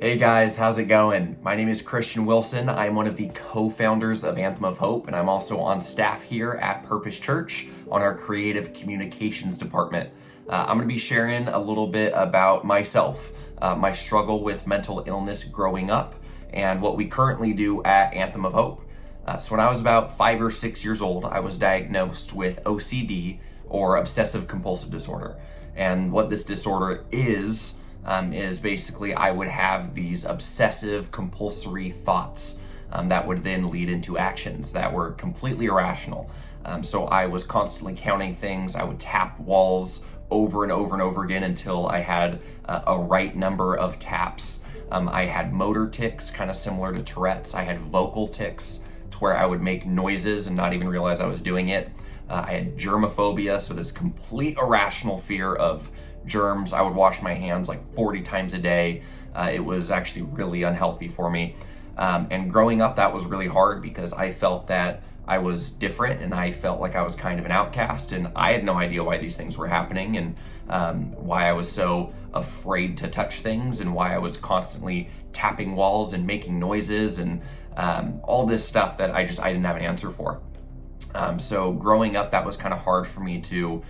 Hey guys, how's it going? My name is Christian Wilson. I'm one of the co-founders of Anthem of Hope, and I'm also on staff here at Purpose Church on our creative communications department. I'm going to be sharing a little bit about myself, my struggle with mental illness growing up, and what we currently do at Anthem of Hope. So when I was about 5 or 6 years old, I was diagnosed with OCD, or obsessive compulsive disorder. And what this disorder is basically I would have these obsessive compulsory thoughts that would then lead into actions that were completely irrational. So I was constantly counting things. I would tap walls over and over and over again until I had a right number of taps. I had motor tics, kind of similar to Tourette's. I had vocal tics, to where I would make noises and not even realize I was doing it. I had germophobia, so this complete irrational fear of germs. I would wash my hands like 40 times a day. It was actually really unhealthy for me. And growing up, that was really hard because I felt that I was different and I felt like I was kind of an outcast, and I had no idea why these things were happening and why I was so afraid to touch things and why I was constantly tapping walls and making noises and all this stuff that I didn't have an answer for. So growing up, that was kind of hard for me to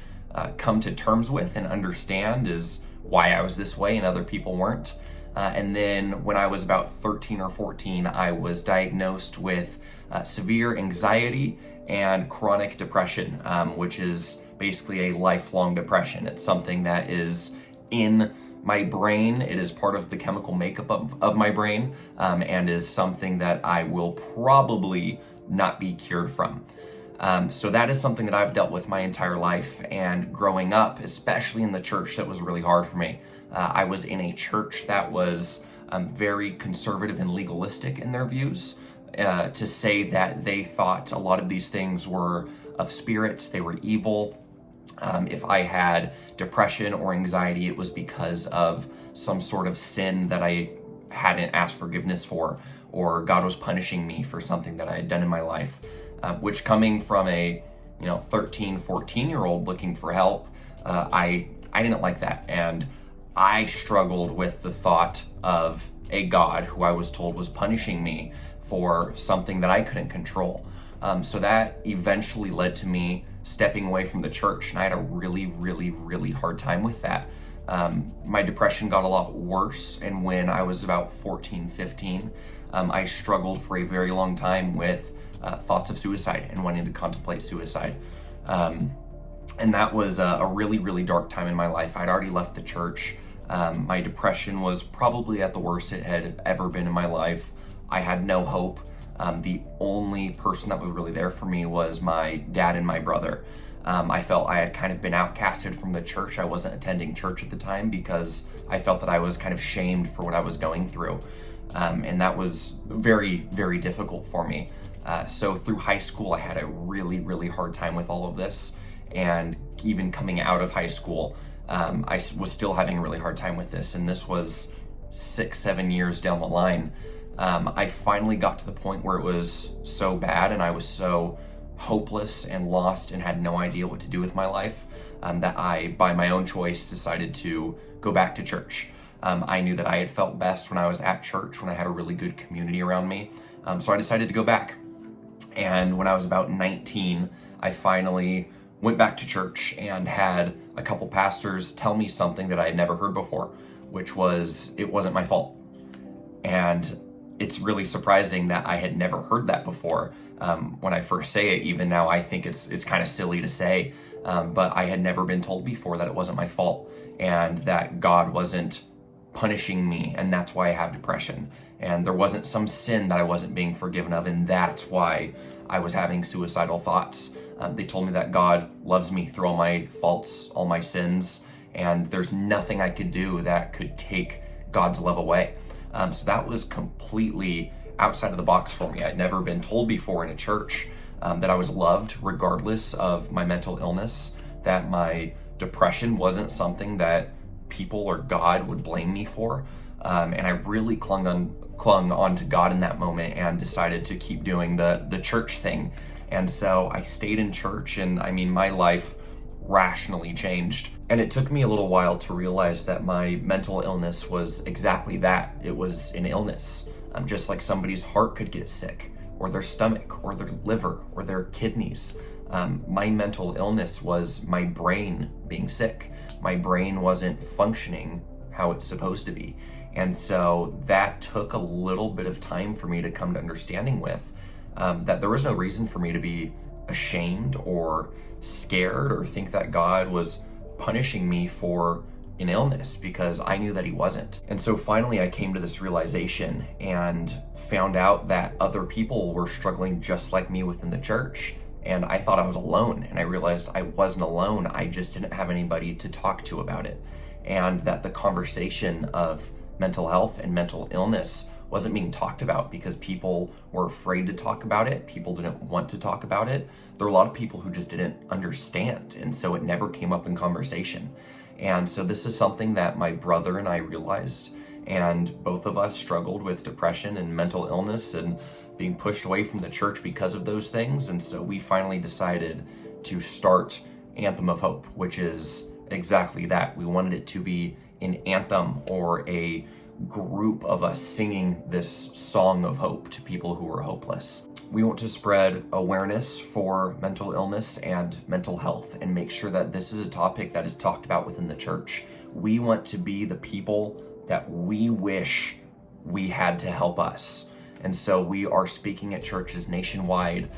come to terms with and understand is why I was this way and other people weren't. And then when I was about 13 or 14, I was diagnosed with severe anxiety and chronic depression, which is basically a lifelong depression. It's something that is in my brain. It is part of the chemical makeup of my brain, and is something that I will probably not be cured from. So that is something that I've dealt with my entire life, and growing up, especially in the church, that was really hard for me. I was in a church that was very conservative and legalistic in their views, to say that they thought a lot of these things were of spirits, they were evil. If I had depression or anxiety, it was because of some sort of sin that I hadn't asked forgiveness for, or God was punishing me for something that I had done in my life. Which, coming from a 13, 14-year-old looking for help, I didn't like that. And I struggled with the thought of a God who I was told was punishing me for something that I couldn't control. So that eventually led to me stepping away from the church, and I had a really, really, really hard time with that. My depression got a lot worse, and when I was about 14, 15, I struggled for a very long time with thoughts of suicide and wanting to contemplate suicide. And that was a really, really dark time in my life. I'd already left the church. My depression was probably at the worst it had ever been in my life. I had no hope. The only person that was really there for me was my dad and my brother. I felt I had kind of been outcasted from the church. I wasn't attending church at the time because I felt that I was kind of shamed for what I was going through. And that was very, very difficult for me. So through high school, I had a really, really hard time with all of this. And even coming out of high school, I was still having a really hard time with this. And this was 6, 7 years down the line. I finally got to the point where it was so bad and I was so hopeless and lost and had no idea what to do with my life, that I, by my own choice, decided to go back to church. I knew that I had felt best when I was at church, when I had a really good community around me. So I decided to go back. And when I was about 19, I finally went back to church and had a couple pastors tell me something that I had never heard before, which was, it wasn't my fault. And it's really surprising that I had never heard that before. When I first say it, even now, I think it's kind of silly to say, but I had never been told before that it wasn't my fault and that God wasn't punishing me, and that's why I have depression. And there wasn't some sin that I wasn't being forgiven of, and that's why I was having suicidal thoughts. They told me that God loves me through all my faults, all my sins, and there's nothing I could do that could take God's love away. So that was completely outside of the box for me. I'd never been told before in a church that I was loved regardless of my mental illness, that my depression wasn't something that people or God would blame me for. And I really clung on to God in that moment and decided to keep doing the church thing. And so I stayed in church, and I mean, my life rationally changed. And it took me a little while to realize that my mental illness was exactly that. It was an illness. Just like somebody's heart could get sick, or their stomach, or their liver, or their kidneys. My mental illness was my brain being sick. My brain wasn't functioning how it's supposed to be. And so that took a little bit of time for me to come to understanding with, that there was no reason for me to be ashamed or scared or think that God was punishing me for an illness, because I knew that he wasn't. And so finally I came to this realization and found out that other people were struggling just like me within the church. And I thought I was alone, and I realized I wasn't alone. I just didn't have anybody to talk to about it. And that the conversation of mental health and mental illness wasn't being talked about because people were afraid to talk about it. People didn't want to talk about it. There were a lot of people who just didn't understand, and so it never came up in conversation. And so this is something that my brother and I realized, and both of us struggled with depression and mental illness and being pushed away from the church because of those things. And so we finally decided to start Anthem of Hope, which is exactly that. We wanted it to be an anthem, or a group of us singing this song of hope to people who are hopeless. We want to spread awareness for mental illness and mental health and make sure that this is a topic that is talked about within the church. We want to be the people that we wish we had to help us. And so we are speaking at churches nationwide.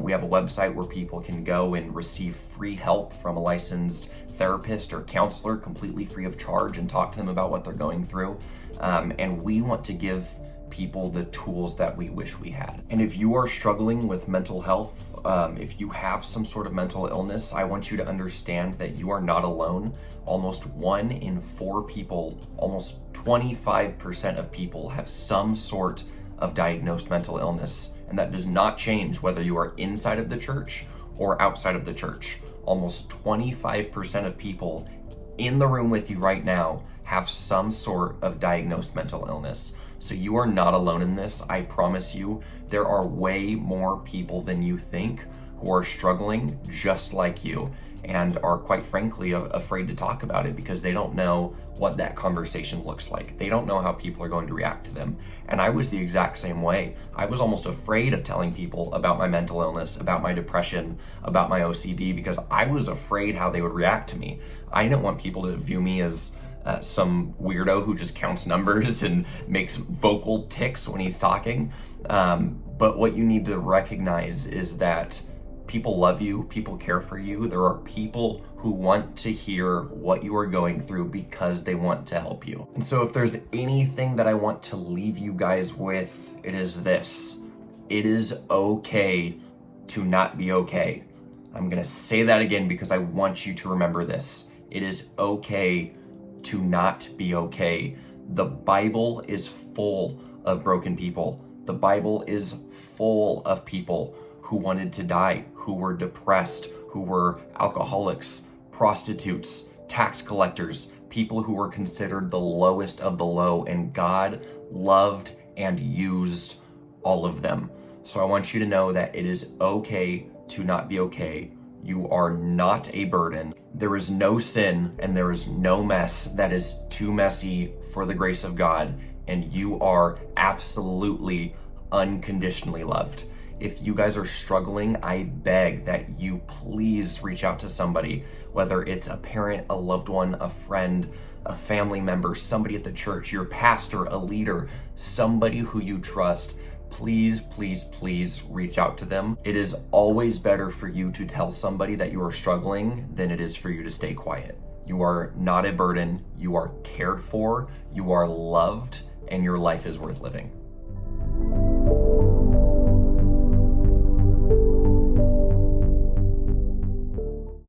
We have a website where people can go and receive free help from a licensed therapist or counselor, completely free of charge, and talk to them about what they're going through. And we want to give people the tools that we wish we had. And if you are struggling with mental health, if you have some sort of mental illness, I want you to understand that you are not alone. Almost 1 in 4 people, almost 25% of people have some sort of diagnosed mental illness. And that does not change whether you are inside of the church or outside of the church. Almost 25% of people in the room with you right now have some sort of diagnosed mental illness. So you are not alone in this. I promise you, there are way more people than you think who are struggling just like you, and are quite frankly afraid to talk about it because they don't know what that conversation looks like. They don't know how people are going to react to them. And I was the exact same way. I was almost afraid of telling people about my mental illness, about my depression, about my OCD, because I was afraid how they would react to me. I didn't want people to view me as some weirdo who just counts numbers and makes vocal tics when he's talking. But what you need to recognize is that people love you, people care for you. There are people who want to hear what you are going through because they want to help you. And so if there's anything that I want to leave you guys with, it is this. It is okay to not be okay. I'm gonna say that again because I want you to remember this. It is okay to not be okay. The Bible is full of broken people. The Bible is full of people who wanted to die, who were depressed, who were alcoholics, prostitutes, tax collectors, people who were considered the lowest of the low, and God loved and used all of them. So I want you to know that it is okay to not be okay. You are not a burden. There is no sin and there is no mess that is too messy for the grace of God, and you are absolutely unconditionally loved. If you guys are struggling, I beg that you please reach out to somebody, whether it's a parent, a loved one, a friend, a family member, somebody at the church, your pastor, a leader, somebody who you trust. Please, please, please reach out to them. It is always better for you to tell somebody that you are struggling than it is for you to stay quiet. You are not a burden. You are cared for, you are loved, and your life is worth living.